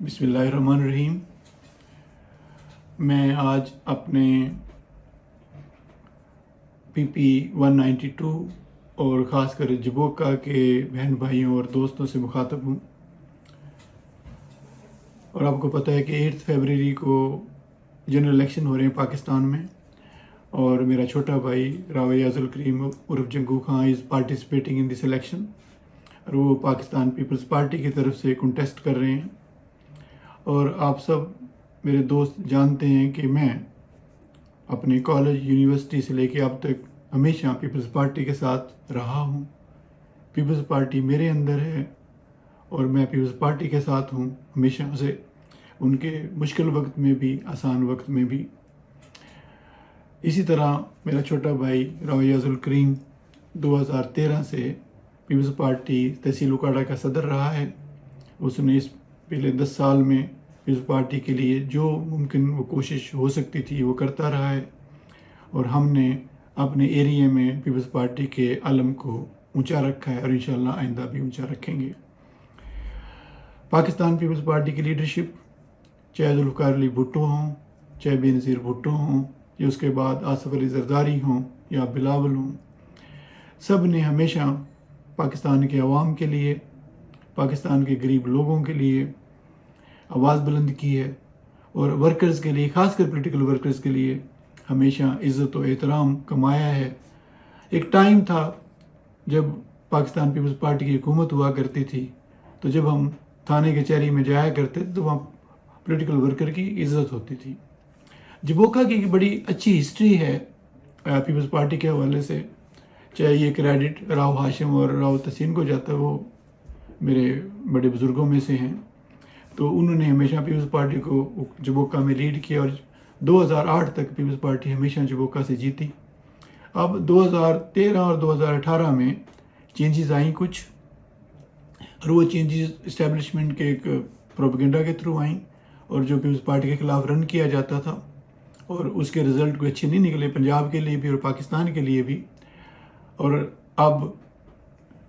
बिस्मिल्लाहिर्रहमानिर्रहीम। मैं आज अपने PP 192 और ख़ासकर जबोका के बहन भाइयों और दोस्तों से मुखातब हूँ। और आपको पता है कि 8 फरवरी को जनरल इलेक्शन हो रहे हैं पाकिस्तान में, और मेरा छोटा भाई राव याजुल करीम उर्फ Jangu Khan is participating in this election, और वो पाकिस्तान पीपल्स पार्टी की तरफ से कंटेस्ट कर रहे हैं। और आप सब मेरे दोस्त जानते हैं कि मैं अपने कॉलेज यूनिवर्सिटी से लेके अब तक हमेशा पीपल्स पार्टी के साथ रहा हूँ। पीपल्स पार्टी मेरे अंदर है और मैं पीपल्स पार्टी के साथ हूँ हमेशा से, उनके मुश्किल वक्त में भी, आसान वक्त में भी। इसी तरह मेरा छोटा भाई राव याजुल करीम 2013 से पीपल्स पार्टी तहसील उकाड़ा का सदर रहा है। उसने इस पिछले 10 साल में इस पार्टी के लिए जो मुमकिन वो कोशिश हो सकती थी वो करता रहा है, और हमने अपने एरिया में पीपल्स पार्टी के आलम को ऊंचा रखा है और इंशाल्लाह आइंदा भी ऊंचा रखेंगे। पाकिस्तान पीपल्स पार्टी की लीडरशिप, चाहे जुल्फ़िकार अली भुट्टो हों, चाहे बेनज़ीर भुट्टो हों, या उसके बाद आसिफ अली ज़रदारी हों या बिलावल हों, सब ने हमेशा पाकिस्तान के अवाम के लिए, पाकिस्तान के गरीब लोगों के लिए आवाज़ बुलंद की है, और वर्कर्स के लिए, ख़ासकर पॉलिटिकल वर्कर्स के लिए हमेशा इज़्ज़त और एहतराम कमाया है। एक टाइम था जब पाकिस्तान पीपल्स पार्टी की हुकूमत हुआ करती थी, तो जब हम थाने कचहरी में जाया करते थे तो वहाँ पॉलिटिकल वर्कर की इज़्ज़त होती थी। जबोका की बड़ी अच्छी हिस्ट्री है पीपल्स पार्टी के हवाले से, चाहे ये क्रेडिट राव हाशिम और राव तसीन को जाता है, वो मेरे बड़े बुज़ुर्गों में से हैं। तो उन्होंने हमेशा पीपल्स पार्टी को जबोका में लीड किया, और 2008 तक पीपल्स पार्टी हमेशा जबोका से जीती। अब 2013 और 2018 में चेंजेस आई कुछ, और वो चेंजेस इस्टेब्लिशमेंट के एक प्रोपेगेंडा के थ्रू आई, और जो पीपल्स पार्टी के खिलाफ रन किया जाता था, और उसके रिज़ल्ट कोई अच्छे नहीं निकले पंजाब के लिए भी और पाकिस्तान के लिए भी। और अब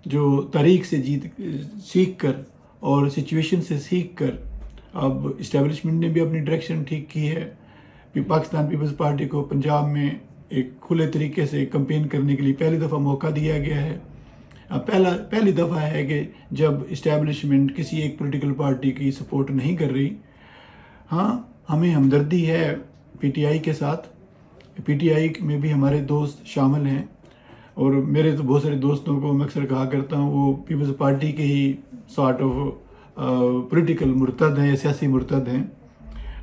जो तारीख से सीख कर और सिचुएशन से सीख कर अब इस्टेब्लिशमेंट ने भी अपनी डायरेक्शन ठीक की है। पाकिस्तान पीपल्स पार्टी को पंजाब में एक खुले तरीके से कैंपेन करने के लिए पहली दफ़ा मौका दिया गया है। अब पहली दफ़ा है कि जब इस्टेब्लिशमेंट किसी एक पॉलिटिकल पार्टी की सपोर्ट नहीं कर रही। हाँ, हमें हमदर्दी है PTI के साथ। PTI में भी हमारे दोस्त शामिल हैं, और मेरे तो बहुत सारे दोस्तों को मैं अक्सर कहा करता हूँ वो पीपल्स पार्टी के ही सॉर्ट ऑफ पॉलिटिकल मुर्तद हैं या सियासी मुर्तद हैं।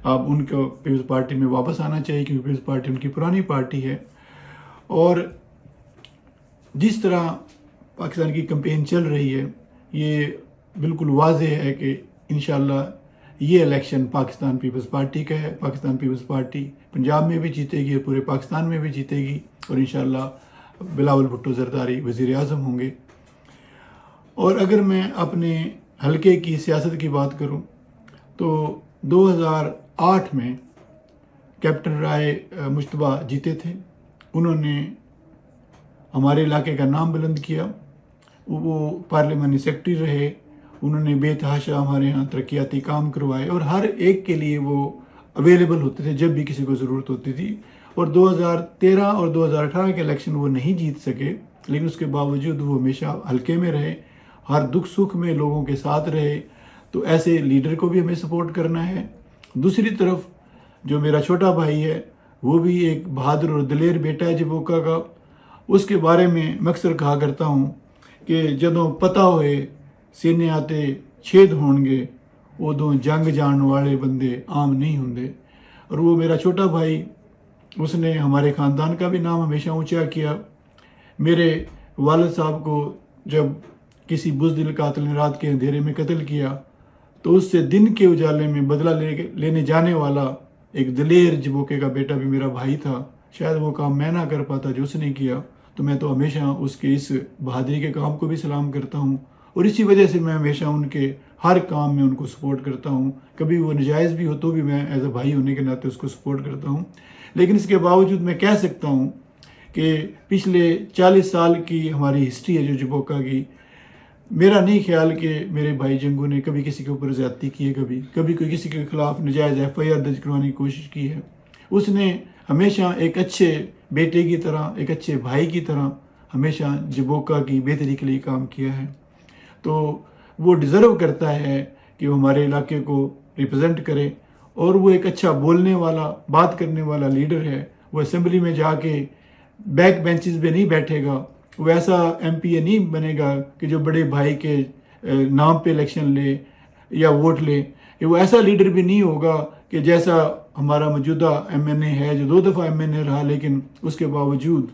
अब उनको पीपल्स पार्टी में वापस आना चाहिए, क्योंकि पीपल्स पार्टी उनकी पुरानी पार्टी है। और जिस तरह पाकिस्तान की कैंपेन चल रही है, ये बिल्कुल वाज़ेह है कि इंशाल्लाह ये इलेक्शन पाकिस्तान पीपल्स पार्टी का है। पाकिस्तान पीपल्स पार्टी पंजाब में भी जीतेगी, पूरे पाकिस्तान में भी जीतेगी, और इंशाल्लाह बिलावल भुट्टो ज़रदारी वज़ीर आज़म होंगे। और अगर मैं अपने हलके की सियासत की बात करूं, तो 2008 में कैप्टन राय मुश्तबा जीते थे। उन्होंने हमारे इलाके का नाम बुलंद किया, वो पार्लियामानी सेक्रेटरी रहे, उन्होंने बेतहाशा हमारे यहाँ तरक्याती काम करवाए, और हर एक के लिए वो अवेलेबल होते थे जब भी किसी को ज़रूरत होती थी। और 2013 और 2018 के इलेक्शन वो नहीं जीत सके, लेकिन उसके बावजूद वो हमेशा हल्के में रहे, हर दुख सुख में लोगों के साथ रहे। तो ऐसे लीडर को भी हमें सपोर्ट करना है। दूसरी तरफ जो मेरा छोटा भाई है, वो भी एक बहादुर और दिलेर बेटा है जबोका का। उसके बारे में मैं अक्सर कहा करता हूँ कि जदों पता होए सीने आते छेद होंगे, उदों जंग जान वाले बंदे आम नहीं होंगे। और वो मेरा छोटा भाई, उसने हमारे ख़ानदान का भी नाम हमेशा ऊंचा किया। मेरे वालिद साहब को जब किसी बुज़दिल कातिल ने रात के अंधेरे में कत्ल किया, तो उससे दिन के उजाले में बदला लेने जाने वाला एक दिलेर जबोके का बेटा भी मेरा भाई था। शायद वो काम मैं ना कर पाता जो उसने किया, तो मैं तो हमेशा उसके इस बहादुरी के काम को भी सलाम करता हूँ, और इसी वजह से मैं हमेशा उनके हर काम में उनको सपोर्ट करता हूँ। कभी वो नाजायज़ भी हो तो भी मैं एज अ भाई होने के नाते उसको सपोर्ट करता हूँ। लेकिन इसके बावजूद मैं कह सकता हूँ कि पिछले 40 साल की हमारी हिस्ट्री है जो जबोका की, میرا نہیں خیال کہ میرے بھائی جنگو نے کبھی کسی کے اوپر زیادتی کی ہے، کبھی کوئی کسی کے خلاف نجائز FIR درج کروانے کی کوشش کی ہے. اس نے ہمیشہ ایک اچھے بیٹے کی طرح، ایک اچھے بھائی کی طرح ہمیشہ جبوکا کی بہتری کے لیے کام کیا ہے. تو وہ ڈیزرو کرتا ہے کہ وہ ہمارے علاقے کو ریپرزینٹ کرے، اور وہ ایک اچھا بولنے والا، بات کرنے والا لیڈر ہے. وہ اسمبلی میں جا کے بیک بینچز پہ نہیں بیٹھے گا، وہ ایسا MP نہیں بنے گا کہ جو بڑے بھائی کے نام پہ الیکشن لے یا ووٹ لے. وہ ایسا لیڈر بھی نہیں ہوگا کہ جیسا ہمارا موجودہ MNA ہے جو 2 دفعہ MNA رہا، لیکن اس کے باوجود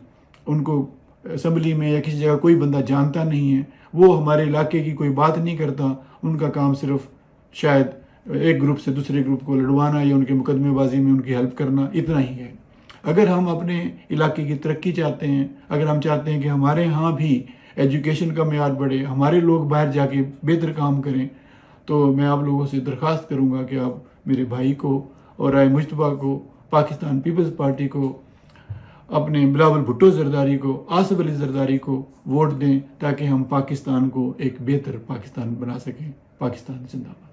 ان کو اسمبلی میں یا کسی جگہ کوئی بندہ جانتا نہیں ہے. وہ ہمارے علاقے کی کوئی بات نہیں کرتا. ان کا کام صرف شاید ایک گروپ سے دوسرے گروپ کو لڑوانا یا ان کے مقدمے بازی میں ان کی ہیلپ کرنا، اتنا ہی ہے. اگر ہم اپنے علاقے کی ترقی چاہتے ہیں، اگر ہم چاہتے ہیں کہ ہمارے ہاں بھی ایجوکیشن کا معیار بڑھے، ہمارے لوگ باہر جا کے بہتر کام کریں، تو میں آپ لوگوں سے درخواست کروں گا کہ آپ میرے بھائی کو اور رائے مجتبیٰ کو، پاکستان پیپلز پارٹی کو، اپنے بلاول بھٹو زرداری کو، آصف علی زرداری کو ووٹ دیں، تاکہ ہم پاکستان کو ایک بہتر پاکستان بنا سکیں. پاکستان زندہ باد.